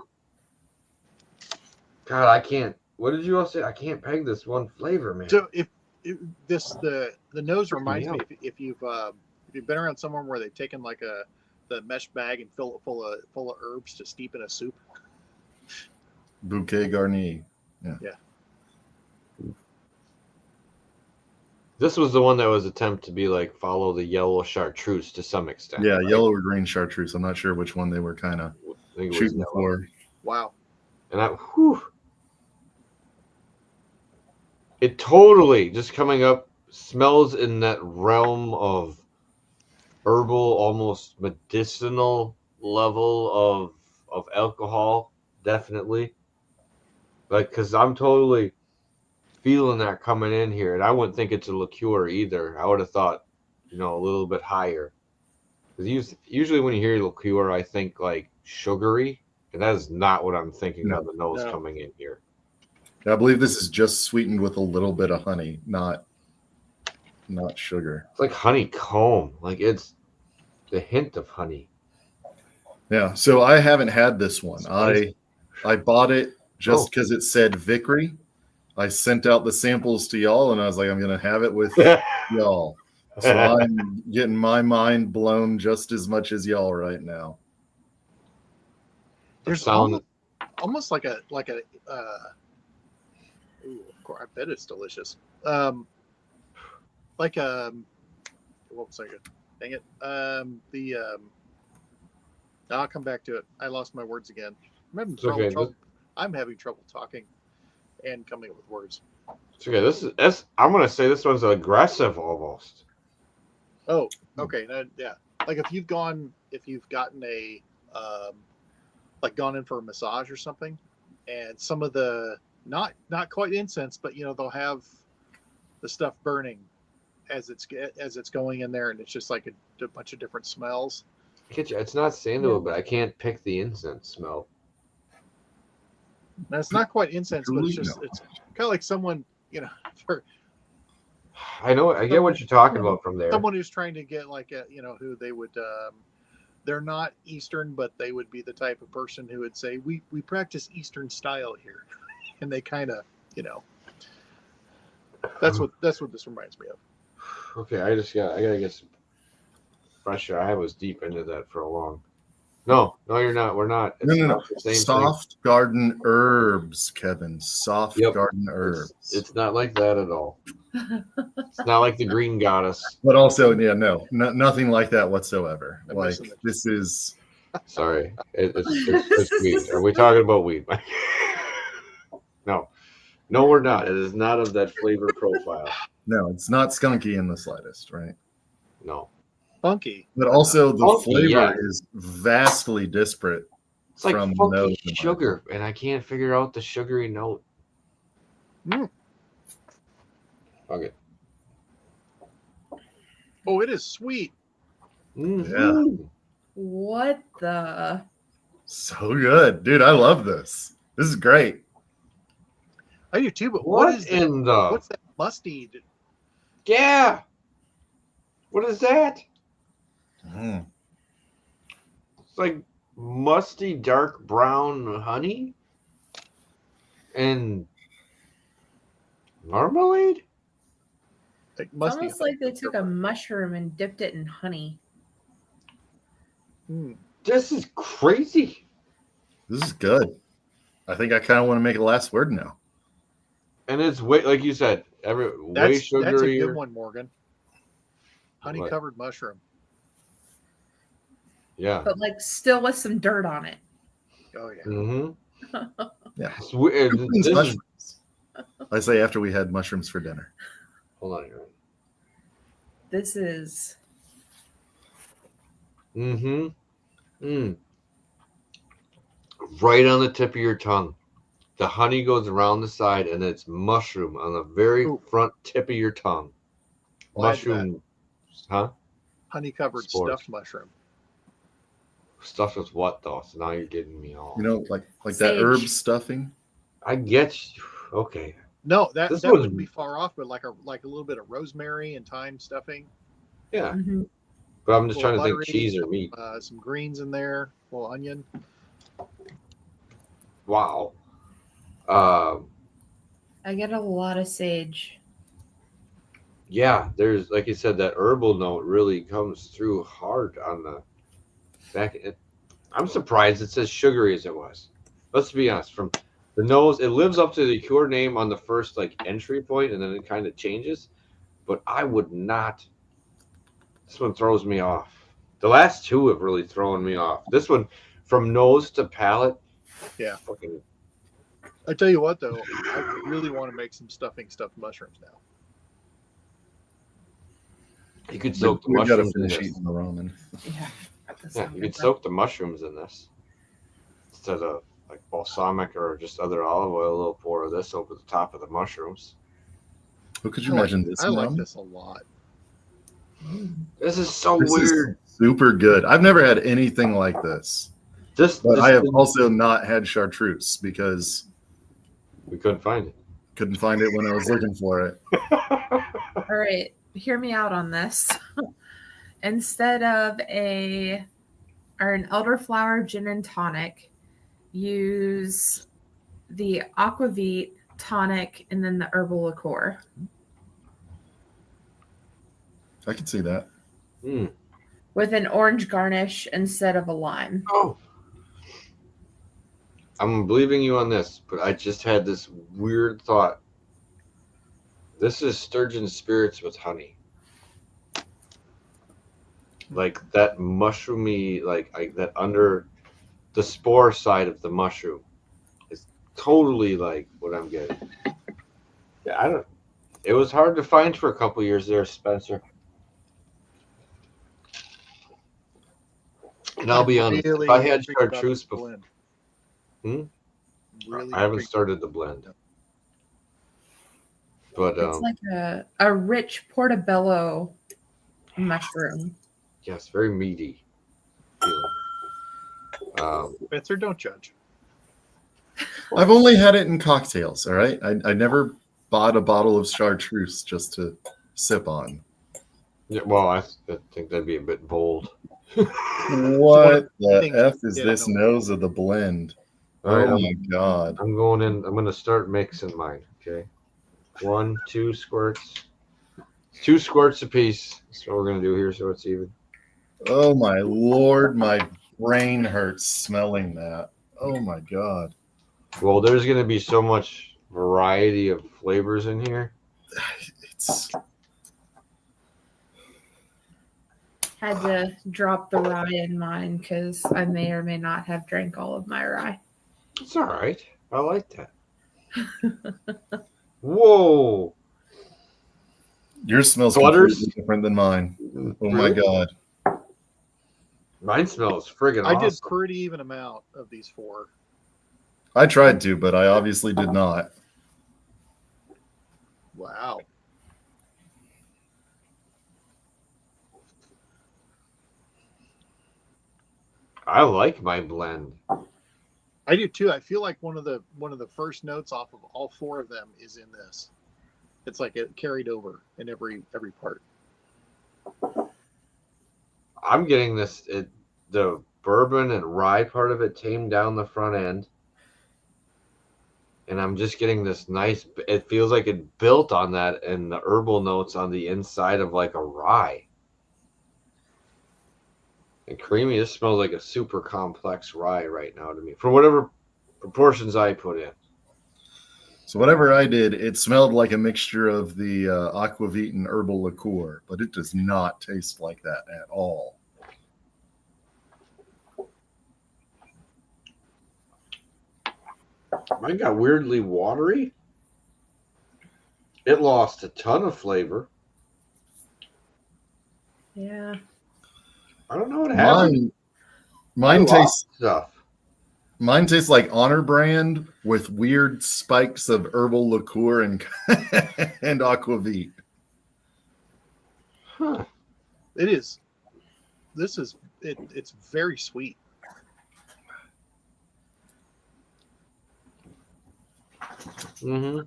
God, I can't. What did you all say? I can't peg this one flavor, man. So if the nose reminds me, if you've been around somewhere where they've taken like the mesh bag and fill it full of herbs to steep in a soup. Bouquet garni. This was the one that was attempt to be like follow the yellow chartreuse to some extent. Yeah, right? yellow or green chartreuse. I'm not sure which one they were kind of I think it was shooting yellow. for. Wow. And it totally just coming up smells in that realm of herbal, almost medicinal level of alcohol. Definitely. Like, because I'm totally feeling that coming in here, and I wouldn't think it's a liqueur either. I would have thought, a little bit higher. Because usually when you hear liqueur, I think like sugary, and that is not what I'm thinking on the nose coming in here. I believe this is just sweetened with a little bit of honey, not sugar. It's like honeycomb. Like it's the hint of honey. Yeah. So I haven't had this one. I bought it just because it said Vikre. I sent out the samples to y'all, and I was like, I'm gonna have it with y'all. So I'm getting my mind blown just as much as y'all right now. There's Sound- almost like a ooh, of course, I bet it's delicious. Like what was I good? Dang it. I'll come back to it. I lost my words again. I'm having trouble talking and coming up with words. It's okay. I'm gonna say this one's aggressive almost. Oh, okay. Yeah. Like if you've gotten a like gone in for a massage or something, and some of the not quite incense, but they'll have the stuff burning as it's going in there, and it's just like a bunch of different smells. It's not sandalwood, but I can't pick the incense smell. Now, it's not quite incense, but it's kind of like someone, I know. I get what you're talking about from there. someone who's trying to get like who they would, they're not Eastern, but they would be the type of person who would say, we practice Eastern style here. And they kind of, that's what this reminds me of. Okay, I gotta get some fresh air. I was deep into that for a long. No, you're not. We're not. It's No. not the same Soft garden herbs, Kevin. Soft garden herbs. It's not like that at all. It's not like the green goddess. But also, nothing like that whatsoever. I'm Like missing it. this is. Sorry, it's weed. Are we talking about weed? No, we're not. It is not of that flavor profile. No, it's not skunky in the slightest, right? No, Funky. But also the Funky, flavor yeah. is vastly disparate. it's like From funky nose to sugar, and I can't figure out the sugary note. Mm. Okay. Oh, it is sweet. Mhm. What the? So good, dude. I love this. This is great. I do too, but What's what's that musty? Yeah. What is that? Mm. It's like musty dark brown honey and marmalade. Like It's musty. almost like they took a mushroom and dipped it in honey. Mm. This is crazy. This is good. I think I kind of want to make a last word now. And it's way, like you said, way That's a sugary. good one, Morgan. Honey covered mushroom. Yeah. But like still with some dirt on it. Oh yeah. Mm-hmm. Yeah. It's weird. Queen's This is, mushrooms. I say after we had mushrooms for dinner. hold on here. This is Mm-hmm. Right on the tip of your tongue. The honey goes around the side, and it's mushroom on the very front tip of your tongue. Why is that? Mushroom, huh? Honey covered Spores. stuffed mushroom. Stuff with what though? So now you're getting me all. Like that Sage. herb stuffing. I get you. Okay. No, that This that was- wouldn't be far off, but like a little bit of rosemary and thyme stuffing. Yeah, mhm. but I'm just Little trying to think buttery, cheese or meat. Some greens in there, a little onion. Wow. I get a lot of sage. Yeah, there's like you said, that herbal note really comes through hard on the back. I'm surprised it says sugary as it was. Let's be honest. From The nose, it lives up to the liqueur name on the first like entry point, and then it kind of changes. But I would not. This one throws me off. The last two have really thrown me off. This one, from nose to palate, Yeah. fucking. I tell you what, though, I really want to make some stuffed mushrooms now. You could soak the We've got to mushrooms in finish this. eating the ramen. Yeah. Yeah, you could soak the mushrooms in this instead of like balsamic or just other olive oil. A little pour of this over the top of the mushrooms. Who could you imagine this? I like Mom? this a lot. This is so This weird. is super good. I've never had anything like this, but I have also not had chartreuse because we couldn't find it. couldn't find it when I was looking for it. All right, hear me out on this. Instead of an elderflower gin and tonic, use the Aquavit tonic and then the herbal liqueur. I can see that. Mm. With an orange garnish instead of a lime. Oh, I'm believing you on this, but I just had this weird thought. This is sturgeon spirits with honey. Like that mushroomy, like that under the spore side of the mushroom is totally like what I'm getting. Yeah, it was hard to find for a couple years there, Spencer. And I'll be honest, if I had chartreuse before, I haven't started the blend. But It's like a rich portobello mushroom. yes, very meaty. Spencer, don't judge. I've only had it in cocktails. All right, I never bought a bottle of chartreuse just to sip on. Yeah, well, I think that'd be a bit bold. What the F is Yeah, this nose of the blend? All right, Oh my god. I'm going in. I'm going to start mixing mine. Okay, 1, 2 squirts, 2 squirts apiece. That's what we're going to do here, so it's even. Oh my lord, my brain hurts smelling that. Oh my god. Well, there's going to be so much variety of flavors in here. It's Had to drop the rye in mine because I may or may not have drank all of my rye. It's all right. I like that. Whoa. yours smells Butters? completely different than mine. Oh my god. Mine smells friggin' I awesome. did pretty even amount of these 4. I tried to, but I obviously did not. Wow. I like my blend. I do too. I feel like one of the first notes off of all 4 of them is in this. It's like it carried over in every part. I'm getting the bourbon and rye part of it tamed down the front end. And I'm just getting this nice, it feels like it built on that and the herbal notes on the inside of like a rye. And creamy, this smells like a super complex rye right now to me, for whatever proportions I put in. So whatever I did, it smelled like a mixture of the Aquavit and Herbal Liqueur, but it does not taste like that at all. Mine got weirdly watery. It lost a ton of flavor. Yeah. I don't know what happened. Mine tastes Stuff. Mine tastes like Honor Brand with weird spikes of Herbal Liqueur and and Aquavit. Huh. It is. This is it. It's very sweet. Mm-hmm.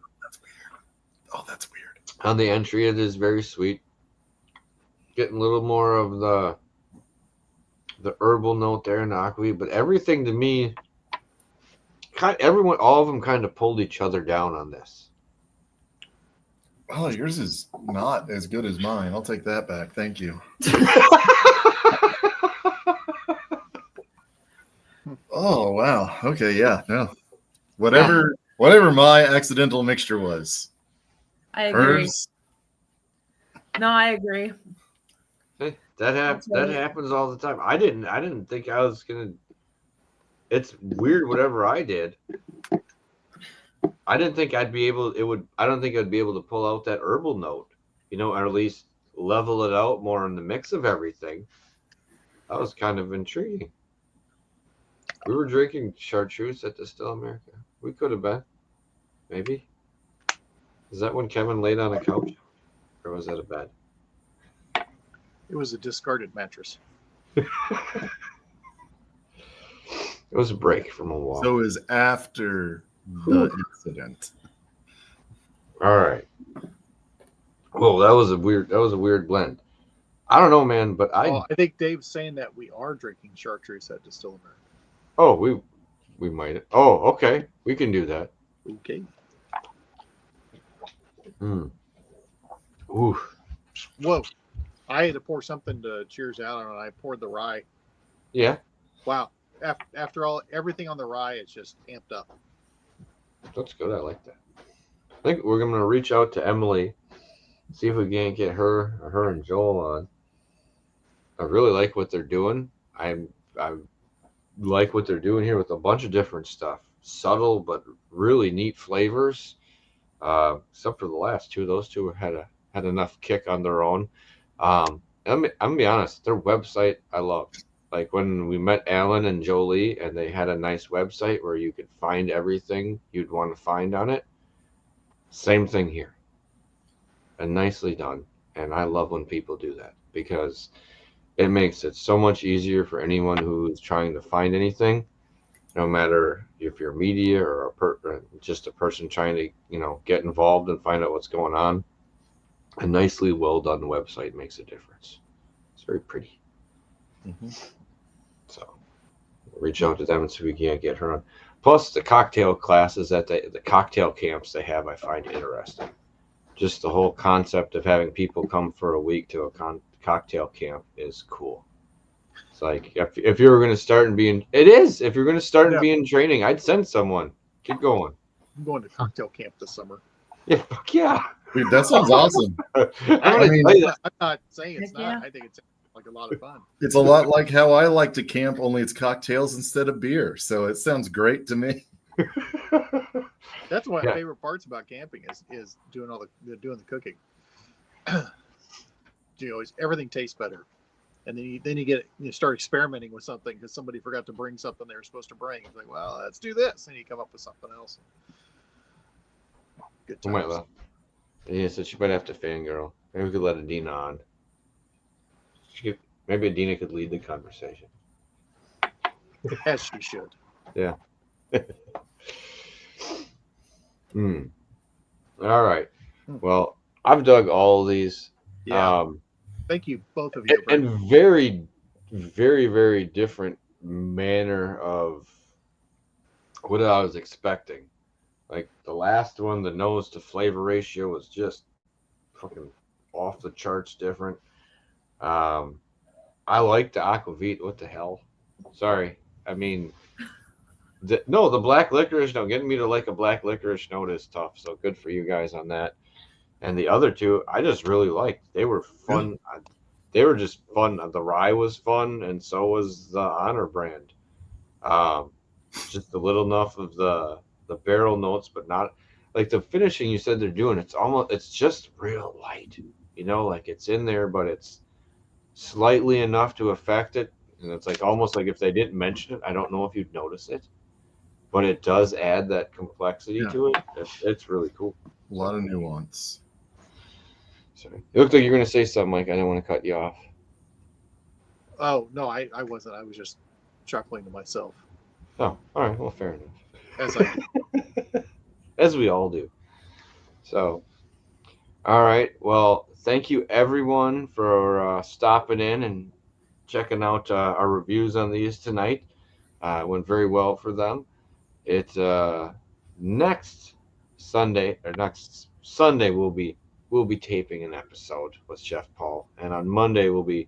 Oh, that's weird. On the entry, it is very sweet. Getting a little more of the herbal note there in the aquavit, but everything to me, all of them kind of pulled each other down on this. Oh, yours is not as good as mine. I'll take that back. Thank you. Oh, wow. Okay, yeah. No. Whatever Whatever my accidental mixture was. I agree. Hers, No, I agree. Hey, That's that right. happens all the time. I didn't think I was gonna. It's weird. Whatever I did, I didn't think I'd be able. I don't think I'd be able to pull out that herbal note. Or at least level it out more in the mix of everything. That was kind of intriguing. We were drinking chartreuse at Distill America. We could have been, maybe. Is that when Kevin laid on a couch, or was that a bed? It was a discarded mattress. It was a break from a walk. so is after the incident. All right. Well, that was a weird blend. I don't know, man, but I think Dave's saying that we are drinking chartreuse at Distill America. oh, we might. Oh, okay. We can do that. Okay. Mm. Ooh. Whoa. I had to pour something to cheers out on it. I poured the rye. Yeah. Wow. After everything on the rye, it's just amped up. That's good. I like that. I think we're going to reach out to Emily, see if we can get her and Joel on. I really like what they're doing. I like what they're doing here with a bunch of different stuff. Subtle but really neat flavors. Except for the last two. Those two had enough kick on their own. I'm gonna be honest, their website I loved. Like when we met Alan and Jolie and they had a nice website where you could find everything you'd want to find on it. Same thing here. And nicely done. And I love when people do that because it makes it so much easier for anyone who's trying to find anything, no matter if you're media or just a person trying to, get involved and find out what's going on. A nicely well done website makes a difference. It's very pretty. Mm-hmm. So we'll reach out to them and see if we can't get her on. Plus the cocktail classes at the cocktail camps they have, I find interesting. Just the whole concept of having people come for a week to a cocktail camp is cool. It's like if you were going to start and be in, if you're going to start and be in training, I'd send someone. Keep going. I'm going to cocktail camp this summer. Yeah, fuck yeah. Dude, that sounds awesome. I'm not saying it's not. Yeah. I think it's like a lot of fun. It's a lot like how I like to camp, only it's cocktails instead of beer. So it sounds great to me. That's one of my favorite parts about camping is doing the cooking. Everything tastes better, and then you start experimenting with something because somebody forgot to bring something they were supposed to bring. It's like, well, let's do this, and you come up with something else. Good times. Might well. Yeah, so she might have to fangirl. Maybe we could let Adina on. Maybe Adina could lead the conversation. As she should. Yeah. All right. Well, I've dug all these. Yeah. Thank you, both of you. And very, very, very different manner of what I was expecting. Like the last one, the nose to flavor ratio was just fucking off the charts different. I like the Aquavit. What the hell? Sorry. I mean, the black licorice. No, getting me to like a black licorice note is tough. So good for you guys on that. And the other two, I just really liked. They were fun. They were just fun. The rye was fun, and so was the Honor brand. Just a little enough of the barrel notes, but not like the finishing you said they're doing. It's just real light. Like it's in there, but it's slightly enough to affect it. And it's like almost like if they didn't mention it, I don't know if you'd notice it, but it does add that complexity to it. It's really cool. A lot of nuance. Sorry. It looked like you're going to say something, Mike. I didn't want to cut you off. Oh, no, I wasn't. I was just chuckling to myself. Oh, all right. Well, fair enough. As we all do. So, all right. Well, thank you everyone for stopping in and checking out our reviews on these tonight. Went very well for them. It's next Sunday we'll be taping an episode with Chef Paul, and on Monday we'll be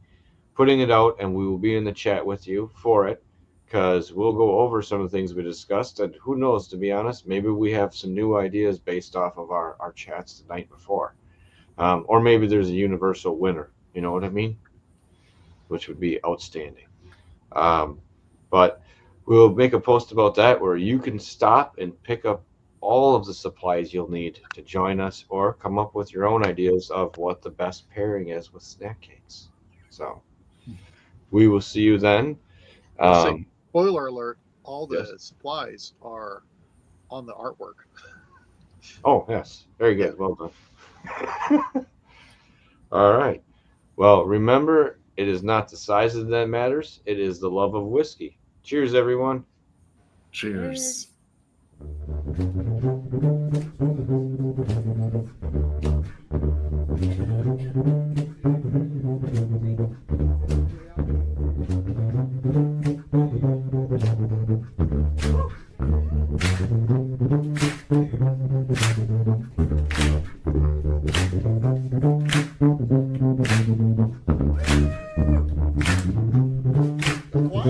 putting it out, and we will be in the chat with you for it. because we'll go over some of the things we discussed. And who knows, to be honest, maybe we have some new ideas based off of our chats the night before. Or maybe there's a universal winner, you know what I mean? Which would be outstanding. But we'll make a post about that where you can stop and pick up all of the supplies you'll need to join us, or come up with your own ideas of what the best pairing is with snack cakes. So we will see you then. Spoiler alert, all the Yes. supplies are on the artwork. Oh, yes. Very good. Well done. All right. Well, remember, it is not the size that matters. It is the love of whiskey. Cheers, everyone. Cheers. What?